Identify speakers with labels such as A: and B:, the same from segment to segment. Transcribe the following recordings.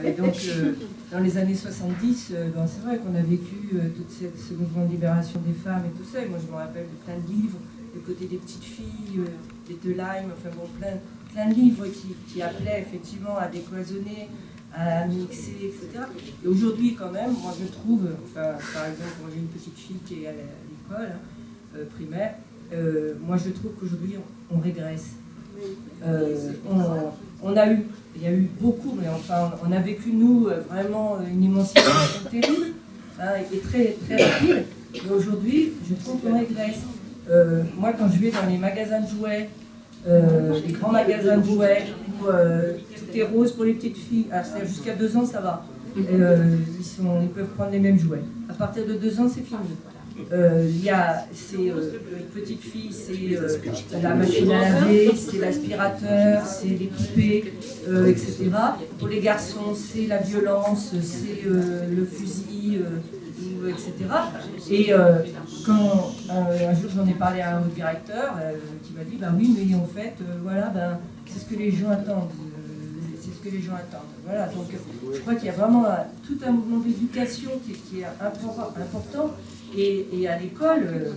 A: Et donc, dans les années 70, ben, c'est vrai qu'on a vécu tout ce mouvement de libération des femmes et tout ça. Et moi, je me rappelle de plein de livres, du côté des petites filles, des Delheim, enfin bon, plein de livres qui appelaient effectivement à décloisonner, à mixer, etc. Et aujourd'hui, quand même, moi, je trouve, enfin, par exemple, moi, j'ai une petite fille qui est à l'école primaire, moi, je trouve qu'aujourd'hui, on régresse. Il y a eu beaucoup, mais enfin, on a vécu, nous, vraiment une émancipation terrible, hein, et très, très rapide. Mais aujourd'hui, je trouve qu'on régresse. Moi, quand je vais dans les magasins de jouets, les grands magasins de jouets, où tout est rose pour les petites filles, jusqu'à 2 ans, ça va. Ils peuvent prendre les mêmes jouets. À partir de 2 ans, c'est fini. Il y a ces petites filles, c'est la machine à laver, c'est l'aspirateur, c'est les poupées, etc. Pour les garçons, c'est la violence, c'est le fusil, etc. Et quand un jour j'en ai parlé à un directeur qui m'a dit bah oui, mais en fait, voilà, ben, c'est ce que les gens attendent. Voilà, donc je crois qu'il y a vraiment tout un mouvement d'éducation qui est important. Et à l'école,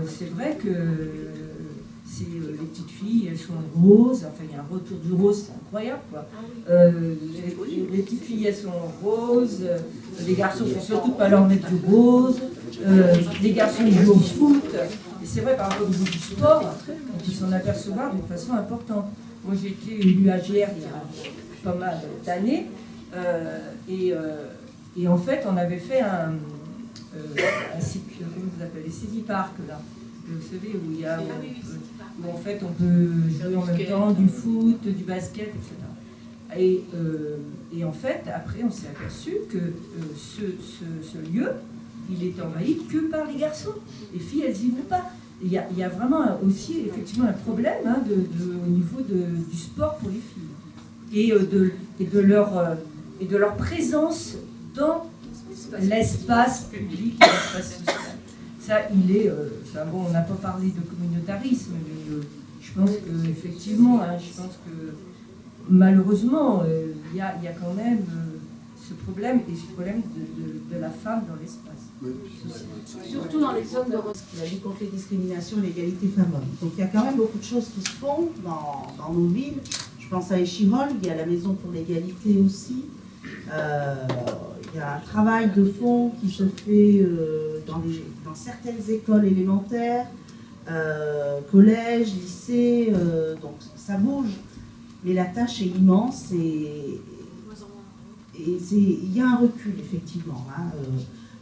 A: c'est vrai que les petites filles, elles sont roses, enfin il y a un retour du rose, c'est incroyable quoi. Les petites filles, elles sont roses, les garçons ne faut surtout pas leur mettre du rose, les garçons ils jouent au foot, et c'est vrai par rapport au niveau du sport, ils s'en apercevoir d'une façon importante. Moi j'ai été élue AGR il y a pas mal d'années, et en fait on avait fait un comment vous appelez, les city parks là, vous savez, où il y a où en fait on peut jouer en même temps du foot, du basket, etc. Et en fait après on s'est aperçu que ce lieu il est envahi que par les garçons. Les filles elles y vont pas. Il y a vraiment aussi effectivement un problème hein, au niveau du sport pour les filles et de leur présence dans l'espace public et l'espace social. Ça, enfin bon, on n'a pas parlé de communautarisme, mais je pense qu'effectivement, je pense que malheureusement, il y a quand même ce problème, et ce problème de la femme dans l'espace.
B: Oui.
C: Surtout dans les zones de la lutte contre les discriminations et l'égalité femmes-hommes. Donc il y a quand même beaucoup de choses qui se font dans nos villes. Je pense à Échirol, il y a la Maison pour l'égalité aussi. Il y a un travail de fond qui se fait dans certaines écoles élémentaires, collèges, lycées, donc ça bouge. Mais la tâche est immense et il y a un recul effectivement.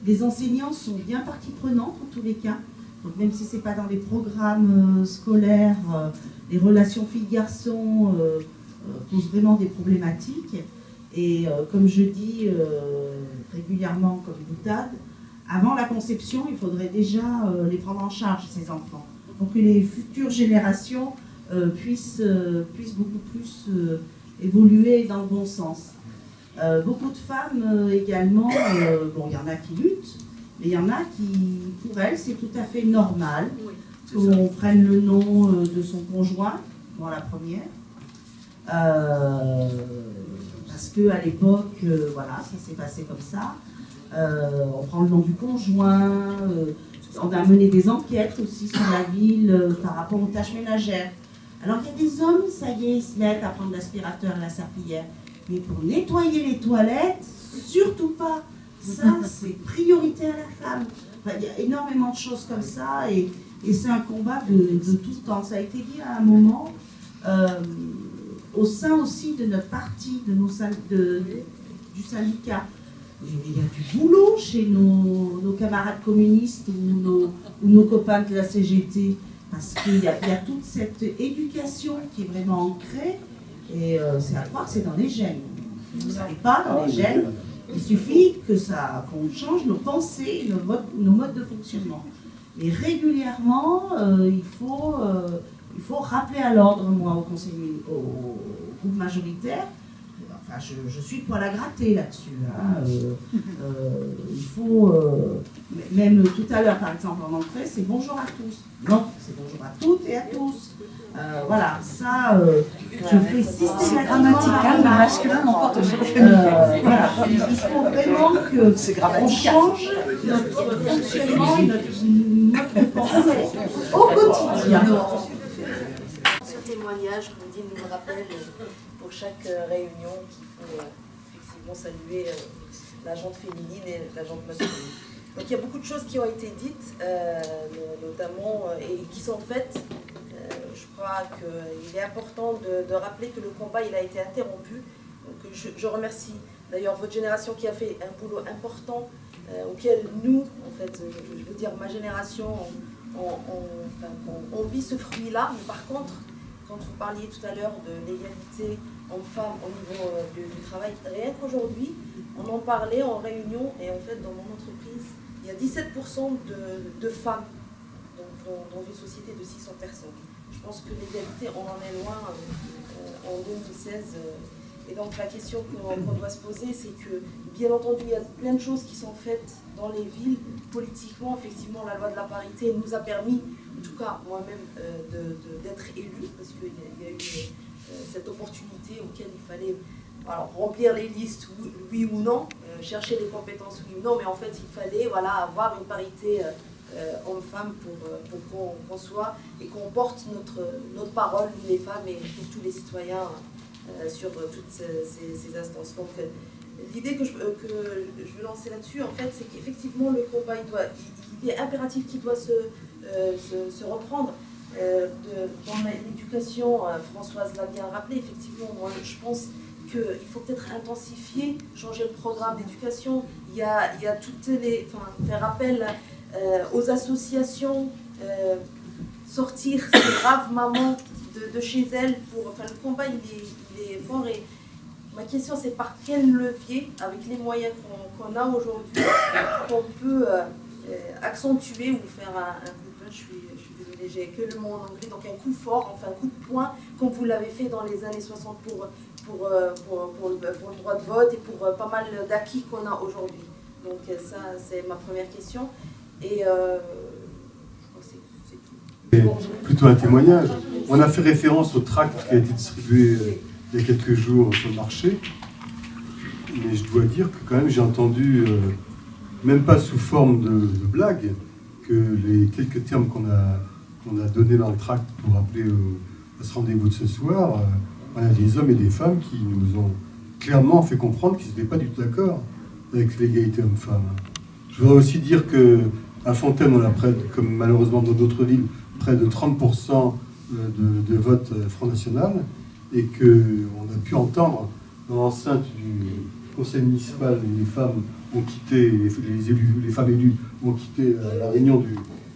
C: Les enseignants sont bien partie prenante en tous les cas. Donc même si ce n'est pas dans les programmes scolaires, les relations filles-garçons posent vraiment des problématiques. Et comme je dis régulièrement comme boutade, avant la conception, il faudrait déjà les prendre en charge, ces enfants, pour que les futures générations puissent beaucoup plus évoluer dans le bon sens. Beaucoup de femmes également, bon, il y en a qui luttent, mais il y en a qui, pour elles, c'est tout à fait normal qu'on prenne le nom de son conjoint, dans la première. Parce qu'à l'époque, voilà, ça s'est passé comme ça. On prend le nom du conjoint, on a mené des enquêtes aussi sur la ville par rapport aux tâches ménagères. Alors qu'il y a des hommes, ça y est, ils se mettent à prendre l'aspirateur et la serpillière. Mais pour nettoyer les toilettes, surtout pas. Ça, c'est priorité à la femme. Enfin, il y a énormément de choses comme ça et c'est un combat de tout le temps. Ça a été dit à un moment. Au sein aussi de notre parti, du syndicat. Il y a du boulot chez nos camarades communistes ou nos copains de la CGT, parce qu'il y a toute cette éducation qui est vraiment ancrée, et c'est à croire que c'est dans les gènes. Vous ne savez pas, dans les gènes, il suffit qu'on change nos pensées, nos modes de fonctionnement. Et régulièrement, il faut rappeler à l'ordre, moi, au groupe majoritaire, Enfin, je suis le poil à gratter là-dessus. Hein. Il faut... même tout à l'heure, par exemple, en entrée, c'est bonjour à tous. Non, c'est bonjour à toutes et à tous. Voilà, ça, je fais systématiquement...
B: Grammatical, le masculin n'emporte sur le féminin.
C: Voilà, il faut vraiment qu'on change notre fonctionnement et notre pensée au quotidien.
D: Ce témoignage, comme dit, nous rappelle pour chaque réunion qu'il faut effectivement saluer la jante féminine et la jante masculine. Donc il y a beaucoup de choses qui ont été dites, notamment, et qui sont faites. Je crois qu'il est important de rappeler que le combat il a été interrompu. Donc je remercie d'ailleurs votre génération qui a fait un boulot important, auquel nous, en fait, je veux dire ma génération, on vit ce fruit-là, mais par contre, quand vous parliez tout à l'heure de l'égalité homme-femme au niveau du travail, rien qu'aujourd'hui, on en parlait en réunion, et en fait, dans mon entreprise, il y a 17% de femmes dans une société de 600 personnes. Je pense que l'égalité, on en est loin en 2016. Et donc la question qu'on doit se poser, c'est que, bien entendu, il y a plein de choses qui sont faites dans les villes. Politiquement, effectivement, la loi de la parité nous a permis, en tout cas moi-même, d'être élue, parce qu'il y a eu cette opportunité auquel il fallait remplir les listes, oui ou non, chercher les compétences, oui ou non, mais en fait, il fallait avoir une parité homme-femme pour qu'on soit et qu'on porte notre parole, nous les femmes et pour tous les citoyens, sur toutes ces instances. Donc l'idée que je veux lancer là-dessus, en fait, c'est qu'effectivement le combat, il est impératif qu'il doit se reprendre. Dans l'éducation, Françoise l'a bien rappelé, effectivement, moi je pense qu'il faut peut-être intensifier, changer le programme d'éducation. Il y a toutes faire appel aux associations, sortir ces braves mamans de chez elles pour... Enfin, le combat, il est fort et ma question, c'est par quel levier, avec les moyens qu'on a aujourd'hui, qu'on peut accentuer ou faire un coup de poing, je suis désolée, j'ai que le mot en anglais, donc un coup fort, enfin un coup de poing, comme vous l'avez fait dans les années 60 pour le droit de vote et pour pas mal d'acquis qu'on a aujourd'hui. Donc ça, c'est ma première question. Et je crois que c'est tout.
E: Plutôt un témoignage. On a fait référence au tract qui a été distribué il y a quelques jours sur le marché. Mais je dois dire que quand même j'ai entendu, même pas sous forme de blague, que les quelques termes qu'on a donnés dans le tract pour appeler à ce rendez-vous de ce soir, on a des hommes et des femmes qui nous ont clairement fait comprendre qu'ils n'étaient pas du tout d'accord avec l'égalité homme-femme. Je voudrais aussi dire qu'à Fontaine, on a comme malheureusement dans d'autres villes, près de 30% de vote Front National, et qu'on a pu entendre dans l'enceinte du conseil municipal, les femmes ont quitté, les femmes élues ont quitté la réunion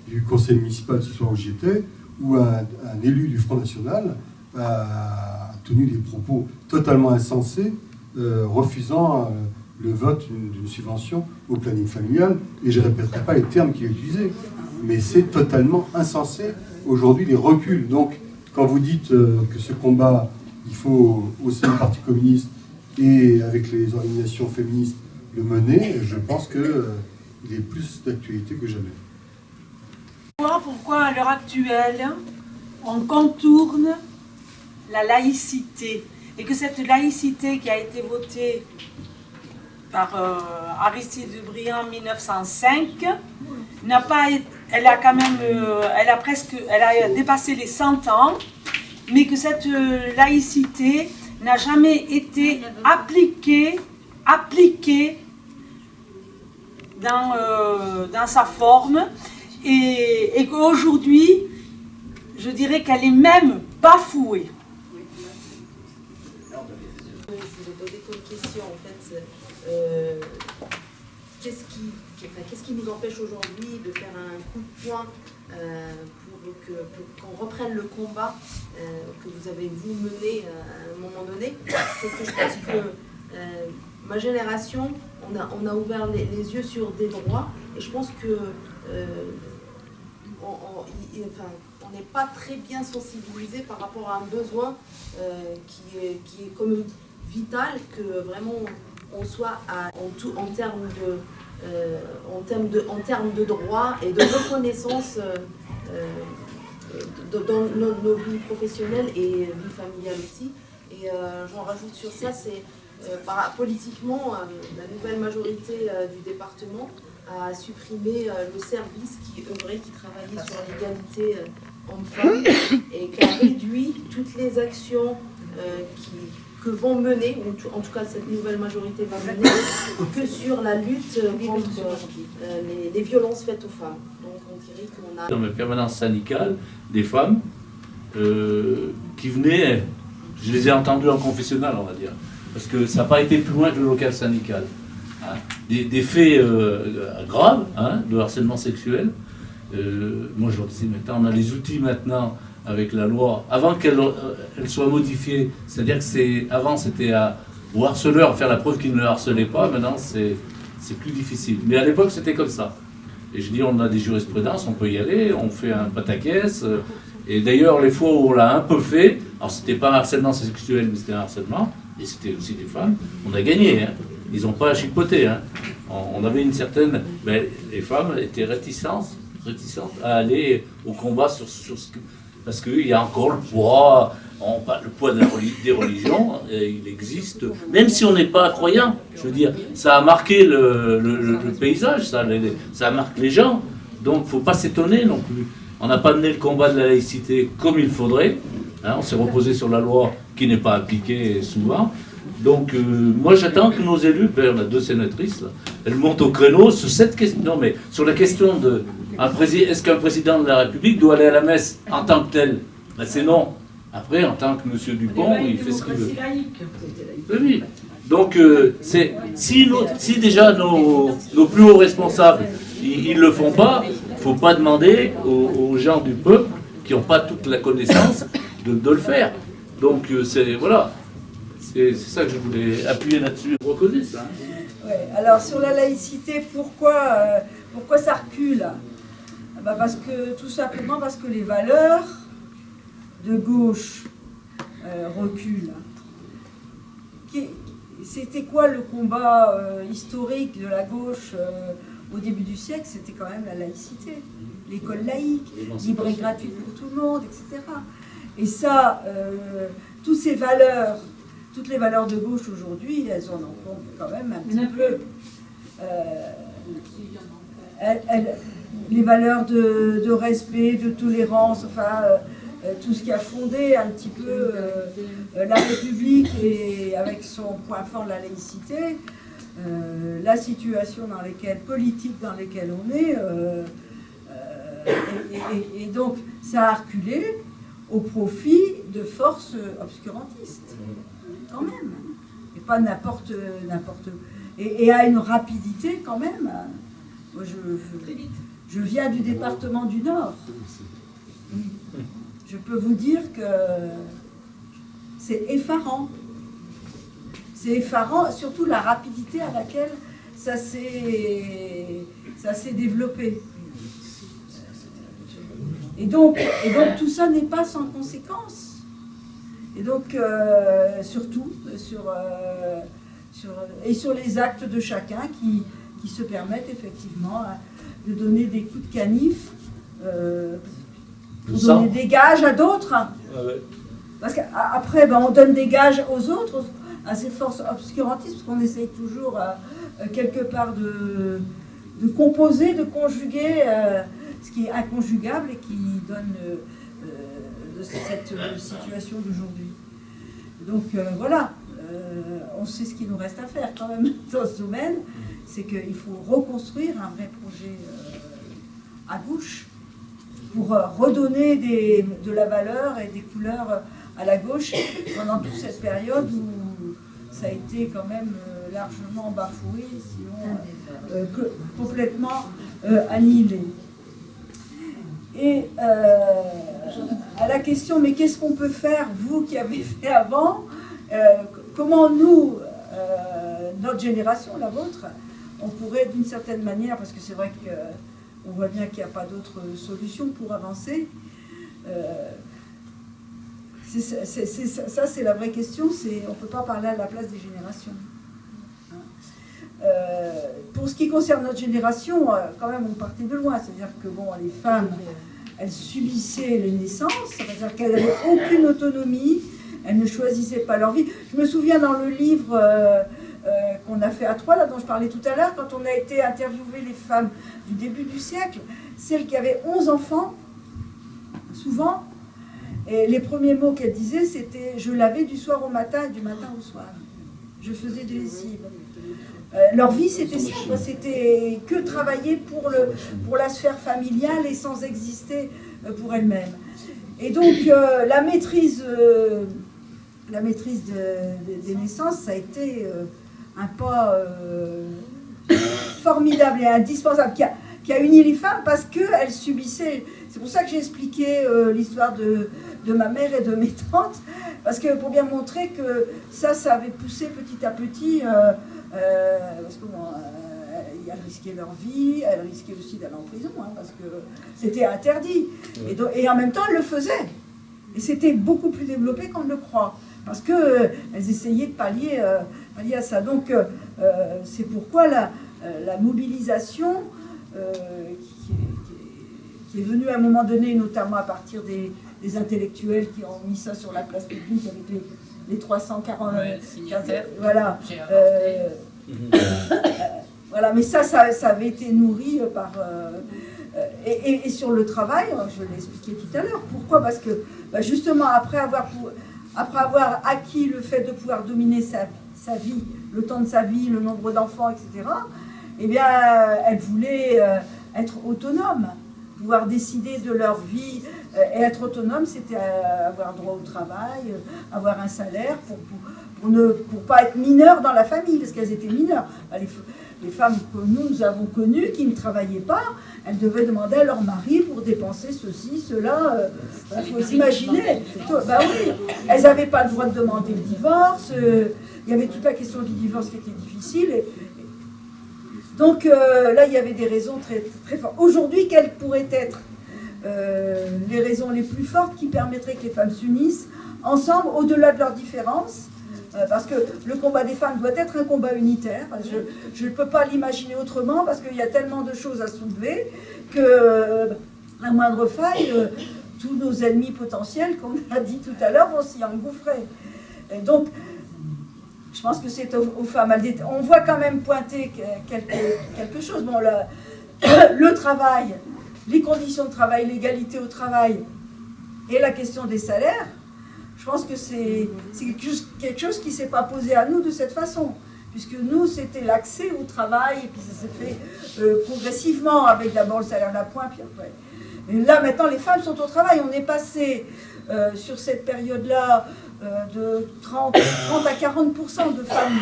E: du conseil municipal ce soir où j'y étais, où un élu du Front National a tenu des propos totalement insensés, refusant le vote d'une subvention au planning familial, et je ne répéterai pas les termes qu'il a utilisés, mais c'est totalement insensé aujourd'hui les reculs. Donc quand vous dites que ce combat, il faut au sein du Parti communiste et avec les organisations féministes le mener, je pense qu'il est plus d'actualité que jamais.
B: Pourquoi à l'heure actuelle, on contourne la laïcité et que cette laïcité qui a été votée par Aristide Briand en 1905 n'a pas été, elle a dépassé les 100 ans, mais que cette laïcité n'a jamais été appliquée dans sa forme, et qu'aujourd'hui, je dirais qu'elle est même bafouée.
D: Je vous ai posé comme question, en fait, qu'est-ce qui nous empêche aujourd'hui de faire un coup de poing pour qu'on reprenne le combat que vous avez vous mené à un moment donné? C'est que je pense que ma génération, on a ouvert les yeux sur des droits, et je pense que on n'est pas très bien sensibilisé par rapport à un besoin qui est comme vital que vraiment on soit en termes de droits et de reconnaissance dans nos vies professionnelles et vie familiale aussi. Et j'en rajoute sur ça, c'est politiquement, la nouvelle majorité du département a supprimé le service qui œuvrait, qui travaillait sur l'égalité hommes-femmes et qui a réduit toutes les actions que vont mener, en tout cas cette nouvelle majorité va mener, que sur la lutte contre les violences faites aux femmes. Donc on dirait qu'on a...
F: Dans mes permanences syndicales, des femmes qui venaient, je les ai entendues en confessionnal, on va dire, parce que ça n'a pas été plus loin que le local syndical. Hein. Des faits graves, hein, de harcèlement sexuel. Moi je leur disais, maintenant on a les outils maintenant avec la loi, avant qu'elle soit modifiée, c'est-à-dire que avant c'était au harceleur faire la preuve qu'il ne le harcelait pas, maintenant c'est plus difficile. Mais à l'époque c'était comme ça. Et je dis, on a des jurisprudences, on peut y aller, on fait un pataquès. Et d'ailleurs, les fois où on l'a un peu fait, alors c'était pas un harcèlement sexuel, mais c'était un harcèlement, et c'était aussi des femmes, on a gagné. Hein. Ils n'ont pas chipoté. Hein. On avait une certaine... Mais les femmes étaient réticentes à aller au combat sur ce que... Parce qu'il y a encore le poids des religions, il existe, même si on n'est pas croyant, je veux dire, ça a marqué le paysage, ça marque les gens, donc il ne faut pas s'étonner non plus. On n'a pas mené le combat de la laïcité comme il faudrait, hein, on s'est reposé sur la loi qui n'est pas appliquée souvent, donc moi j'attends que nos élus, on a 2 sénatrices, là, elles montent au créneau sur cette question, non mais sur la question de... Est-ce qu'un président de la République doit aller à la messe en tant que tel? Ben c'est non. Après, en tant que M. Dupont, il fait ce qu'il veut. Oui. Donc, si déjà nos plus hauts responsables, ils ne le font pas, il ne faut pas demander aux gens du peuple, qui n'ont pas toute la connaissance, de le faire. Donc, voilà. C'est ça que je voulais appuyer là-dessus. Je reconnais ça.
G: Ouais, alors, sur la laïcité, pourquoi ça recule? Tout simplement parce que les valeurs de gauche reculent. C'était quoi le combat historique de la gauche au début du siècle? C'était quand même la laïcité, l'école laïque, libre et gratuite pour tout le monde, etc. Et ça, toutes les valeurs de gauche aujourd'hui, elles en encombrent quand même un petit peu. Les valeurs de respect, de tolérance, enfin, tout ce qui a fondé un petit peu la République et avec son point fort la laïcité, la situation politique dans laquelle on est, et donc ça a reculé au profit de forces obscurantistes, quand même, et pas n'importe et à une rapidité quand même. Moi, je viens du département du Nord. Je peux vous dire que c'est effarant. C'est effarant, surtout la rapidité à laquelle ça s'est développé. Et donc tout ça n'est pas sans conséquence. Et donc, surtout, sur les actes de chacun qui se permettent effectivement de donner des coups de canif, pour donner des gages à d'autres. Ah ouais. Parce qu'après, on donne des gages aux autres, à ces forces obscurantistes, parce qu'on essaye toujours quelque part de composer, de conjuguer ce qui est inconjugable et qui donne cette situation d'aujourd'hui. Donc voilà, on sait ce qu'il nous reste à faire quand même dans ce domaine, c'est qu'il faut reconstruire un vrai projet à gauche pour redonner de la valeur et des couleurs à la gauche pendant toute cette période où ça a été quand même largement bafoué, sinon complètement annihilé. Et à la question, mais qu'est-ce qu'on peut faire, vous qui avez fait avant, comment nous, notre génération, la vôtre, on pourrait d'une certaine manière, parce que c'est vrai qu'on voit bien qu'il n'y a pas d'autre solution pour avancer, Ça, c'est la vraie question. On ne peut pas parler à la place des générations. Pour ce qui concerne notre génération, quand même, on partait de loin. C'est-à-dire que bon, les femmes, elles subissaient les naissances, c'est-à-dire qu'elles n'avaient aucune autonomie, elles ne choisissaient pas leur vie. Je me souviens dans le livre qu'on a fait à Troyes, là, dont je parlais tout à l'heure, quand on a été interviewer les femmes du début du siècle, celles qui avaient 11 enfants, souvent, et les premiers mots qu'elles disaient, c'était « je lavais du soir au matin et du matin au soir ». Je faisais des lessives. Leur vie, c'était ça, quoi. C'était que travailler pour la sphère familiale et sans exister pour elles-mêmes. Et donc, la maîtrise des naissances, ça a été un pas formidable et indispensable qui a uni les femmes parce qu'elles subissaient. C'est pour ça que j'ai expliqué l'histoire de ma mère et de mes tantes, parce que pour bien montrer que ça avait poussé petit à petit, parce que bon, elles risquaient leur vie, elles risquaient aussi d'aller en prison, hein, parce que c'était interdit. Et en même temps, elles le faisaient. Et c'était beaucoup plus développé qu'on ne le croit, parce qu'elles essayaient de pallier à ça. Donc, c'est pourquoi la mobilisation qui est venue à un moment donné, notamment à partir des intellectuels qui ont mis ça sur la place publique avec les 340 signataires. Voilà. Voilà, mais ça avait été nourri par... et sur le travail, je l'ai expliqué tout à l'heure. Pourquoi? Parce que justement, après avoir acquis le fait de pouvoir dominer sa vie, le temps de sa vie, le nombre d'enfants, etc., eh bien, elles voulaient être autonomes, pouvoir décider de leur vie. Et être autonome, c'était avoir droit au travail, avoir un salaire pour pas être mineures dans la famille, parce qu'elles étaient mineures. Les femmes que nous avons connues, qui ne travaillaient pas, elles devaient demander à leur mari pour dépenser ceci, cela. Il faut s'imaginer. Oui, elles n'avaient pas le droit de demander le divorce. Il y avait toute la question du divorce qui était difficile. Donc là, il y avait des raisons très, très fortes. Aujourd'hui, quelles pourraient être les raisons les plus fortes qui permettraient que les femmes s'unissent ensemble, au-delà de leurs différences, parce que le combat des femmes doit être un combat unitaire. Je ne peux pas l'imaginer autrement, parce qu'il y a tellement de choses à soulever que la moindre faille, tous nos ennemis potentiels, comme on a dit tout à l'heure, vont s'y engouffrer. Et donc, je pense que c'est aux femmes. On voit quand même pointer quelque chose. Bon, le travail, les conditions de travail, l'égalité au travail et la question des salaires, je pense que c'est quelque chose qui ne s'est pas posé à nous de cette façon. Puisque nous, c'était l'accès au travail, et puis ça s'est fait progressivement, avec d'abord le salaire d'appoint, puis après. Et là, maintenant, les femmes sont au travail. On est passé sur cette période-là de 30 à 40% de femmes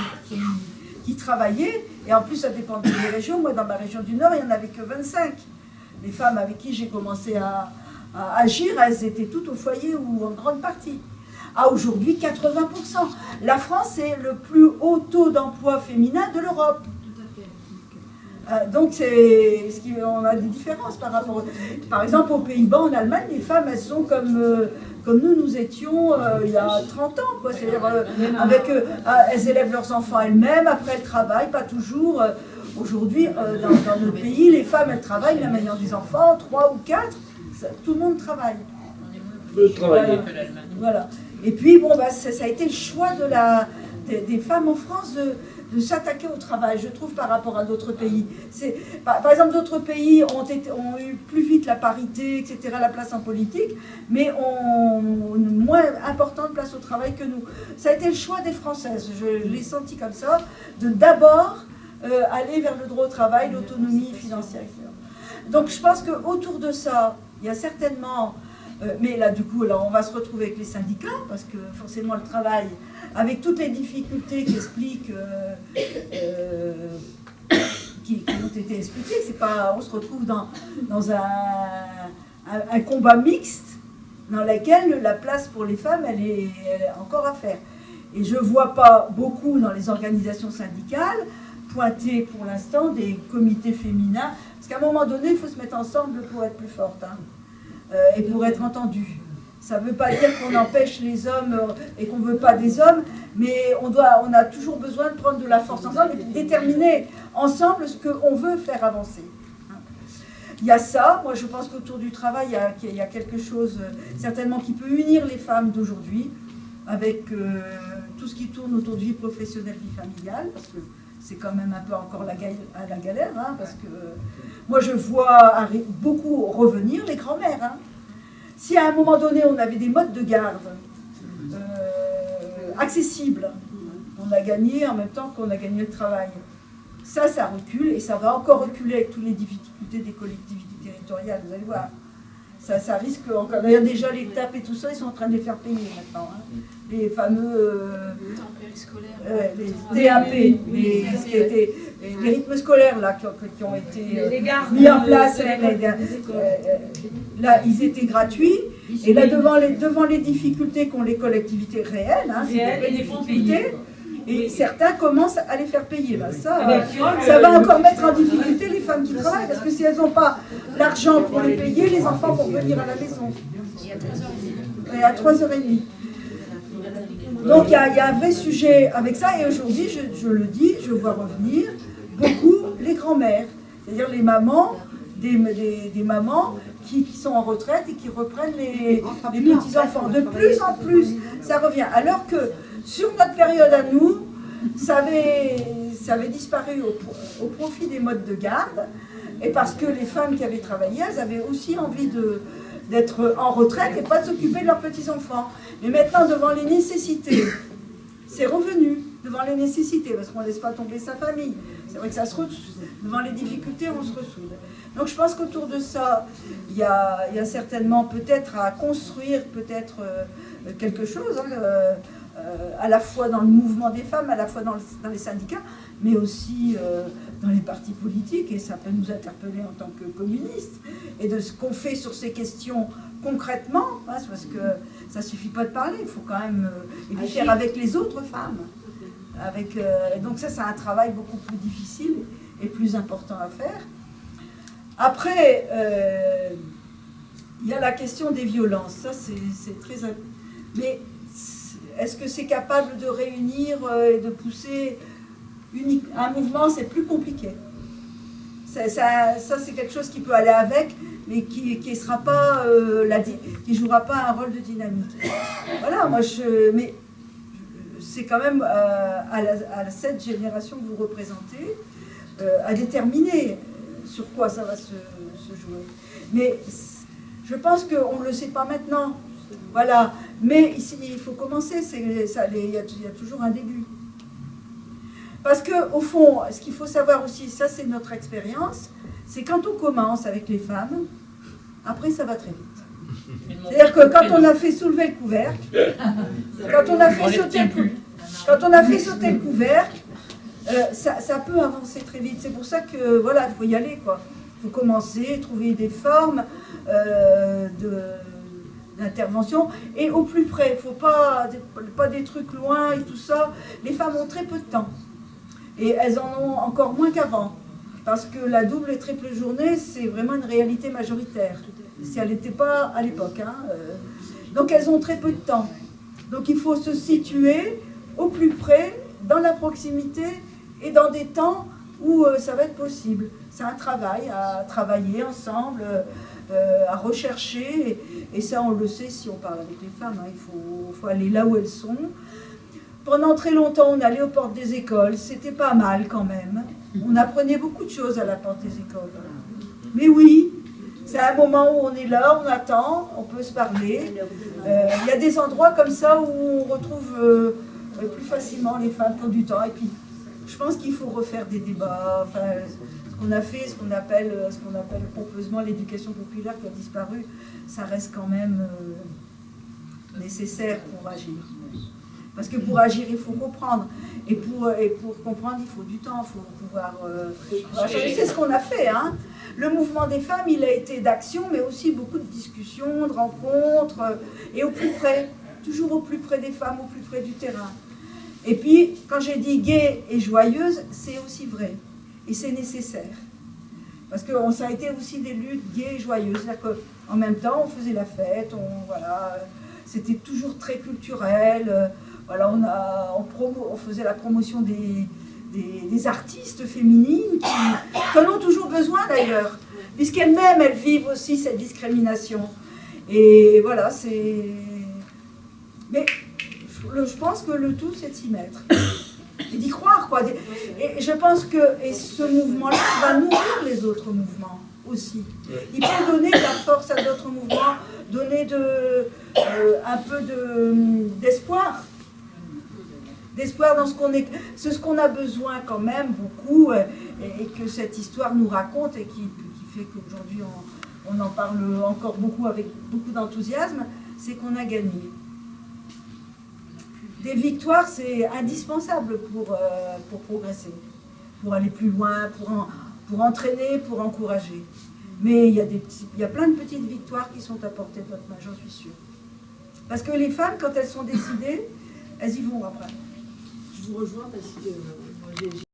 G: qui travaillaient. Et en plus, ça dépend des régions. Moi, dans ma région du Nord, il n'y en avait que 25. Les femmes avec qui j'ai commencé à agir, elles étaient toutes au foyer ou en grande partie. Aujourd'hui, 80%. La France est le plus haut taux d'emploi féminin de l'Europe. Donc, on a des différences par rapport... Par exemple, aux Pays-Bas, en Allemagne, les femmes, elles sont comme nous étions il y a 30 ans. C'est-à-dire, elles élèvent leurs enfants elles-mêmes, après elles travaillent, pas toujours. Aujourd'hui, dans notre pays, les femmes, elles travaillent, même ayant des enfants, 3 ou 4, tout le monde travaille.
F: On peut travailler.
G: Voilà. Et puis, bon, ça a été le choix des femmes en France de s'attaquer au travail, je trouve, par rapport à d'autres pays. Par exemple, d'autres pays ont eu plus vite la parité, etc., la place en politique, mais ont une moins importante place au travail que nous. Ça a été le choix des Françaises, je l'ai senti comme ça, de d'abord aller vers le droit au travail, l'autonomie financière, etc. Donc, je pense qu'autour de ça, il y a certainement... mais là, du coup, on va se retrouver avec les syndicats, parce que forcément, le travail, avec toutes les difficultés qui expliquent, qui ont été expliquées, c'est pas, on se retrouve dans un combat mixte, dans lequel la place pour les femmes, elle est encore à faire. Et je ne vois pas beaucoup dans les organisations syndicales pointer pour l'instant des comités féminins, parce qu'à un moment donné, il faut se mettre ensemble pour être plus forte. Et pour être entendu. Ça ne veut pas dire qu'on empêche les hommes et qu'on ne veut pas des hommes, mais on a toujours besoin de prendre de la force ensemble et de déterminer ensemble ce qu'on veut faire avancer. Il y a ça, moi je pense qu'autour du travail, il y a quelque chose certainement qui peut unir les femmes d'aujourd'hui, avec tout ce qui tourne autour de vie professionnelle, vie familiale, parce que c'est quand même un peu encore la galère, hein, parce que moi je vois beaucoup revenir les grands-mères. Hein. Si à un moment donné on avait des modes de garde accessibles, on a gagné en même temps qu'on a gagné le travail. Ça recule et ça va encore reculer avec toutes les difficultés des collectivités territoriales, vous allez voir. Ça risque encore. D'ailleurs, déjà, les TAP et tout ça, ils sont en train de les faire payer maintenant. Hein. Les fameux les TAP, les rythmes scolaires là, qui ont été mis en place. Là, ils étaient gratuits. Et là, devant les difficultés qu'ont les collectivités réelles, hein, c'est des difficultés. Et certains commencent à les faire payer. Là. Ça va encore mettre en difficulté les femmes qui travaillent, parce que si elles n'ont pas l'argent pour les payer, les enfants vont venir à la maison. Et à 3h30. Donc il y a un vrai sujet avec ça, et aujourd'hui, je le dis, je vois revenir beaucoup les grands-mères, c'est-à-dire les mamans, des mamans qui sont en retraite et qui reprennent les petits-enfants. De plus en plus, ça revient. Alors que sur notre période à nous, ça avait disparu au profit des modes de garde, et parce que les femmes qui avaient travaillé, elles avaient aussi envie d'être en retraite et pas de s'occuper de leurs petits-enfants. Mais maintenant, devant les nécessités, c'est revenu, devant les nécessités, parce qu'on ne laisse pas tomber sa famille. C'est vrai que devant les difficultés, on se ressoude. Donc je pense qu'autour de ça, il y a certainement peut-être à construire quelque chose, hein, à la fois dans le mouvement des femmes, à la fois dans les syndicats, mais aussi dans les partis politiques, et ça peut nous interpeller en tant que communistes, et de ce qu'on fait sur ces questions concrètement, hein, parce que ça ne suffit pas de parler, il faut quand même et puis faire avec les autres femmes. Donc ça, c'est un travail beaucoup plus difficile et plus important à faire. Après, il y a la question des violences, ça c'est très... Mais est-ce que c'est capable de réunir et de pousser un mouvement? C'est plus compliqué. Ça c'est quelque chose qui peut aller avec, mais qui sera pas qui jouera pas un rôle de dynamique. Voilà, mais c'est quand même à cette génération que vous représentez à déterminer sur quoi ça va se jouer. Mais je pense qu'on ne le sait pas maintenant. Voilà. Mais ici, il faut commencer. Il y a toujours un début. Parce qu'au fond, ce qu'il faut savoir aussi, ça c'est notre expérience, c'est quand on commence avec les femmes, après ça va très vite. C'est-à-dire que quand on a fait soulever le couvercle, quand on a fait sauter le couvercle, ça peut avancer très vite. C'est pour ça que voilà, il faut y aller, quoi. Il faut commencer, trouver des formes d'intervention et au plus près. Il ne faut pas des trucs loin et tout ça. Les femmes ont très peu de temps et elles en ont encore moins qu'avant. Parce que la double et triple journée, c'est vraiment une réalité majoritaire. Si elle n'était pas à l'époque. Hein. Donc elles ont très peu de temps. Donc il faut se situer au plus près, dans la proximité et dans des temps où ça va être possible. C'est un travail, à travailler ensemble, à rechercher. Et ça, on le sait si on parle avec les femmes. Hein. Il faut aller là où elles sont. Pendant très longtemps, on allait aux portes des écoles. C'était pas mal quand même. On apprenait beaucoup de choses à la porte des écoles. Mais oui, c'est un moment où on est là, on attend, on peut se parler. Il y a des endroits comme ça où on retrouve plus facilement les femmes qui ont du temps. Et puis, je pense qu'il faut refaire des débats. Enfin, ce qu'on a fait, ce qu'on appelle pompeusement l'éducation populaire qui a disparu, ça reste quand même nécessaire pour agir. Parce que pour agir, il faut comprendre. Et pour comprendre, il faut du temps, il faut pouvoir changer. C'est ce qu'on a fait. Hein. Le mouvement des femmes, il a été d'action, mais aussi beaucoup de discussions, de rencontres, et au plus près, toujours au plus près des femmes, au plus près du terrain. Et puis, quand j'ai dit gaie et joyeuse, c'est aussi vrai. Et c'est nécessaire. Parce que ça a été aussi des luttes gaies et joyeuses. C'est-à-dire En même temps, on faisait la fête, voilà, c'était toujours très culturel. Voilà, on faisait la promotion des artistes féminines qui en ont toujours besoin d'ailleurs, puisqu'elles-mêmes, elles vivent aussi cette discrimination. Et voilà, c'est... Mais je pense que le tout, c'est de s'y mettre. Et d'y croire, quoi. Et je pense que ce mouvement-là va nourrir les autres mouvements aussi. Il peut donner de la force à d'autres mouvements, donner un peu d'espoir. D'espoir dans ce qu'on a besoin quand même beaucoup, et que cette histoire nous raconte, et qui fait qu'aujourd'hui on en parle encore beaucoup avec beaucoup d'enthousiasme, c'est qu'on a gagné. Des victoires, c'est indispensable pour progresser, pour aller plus loin, pour entraîner, pour encourager. Mais il y a plein de petites victoires qui sont à portée de notre main, j'en suis sûre. Parce que les femmes, quand elles sont décidées, elles y vont après.
H: Je vous rejoins parce que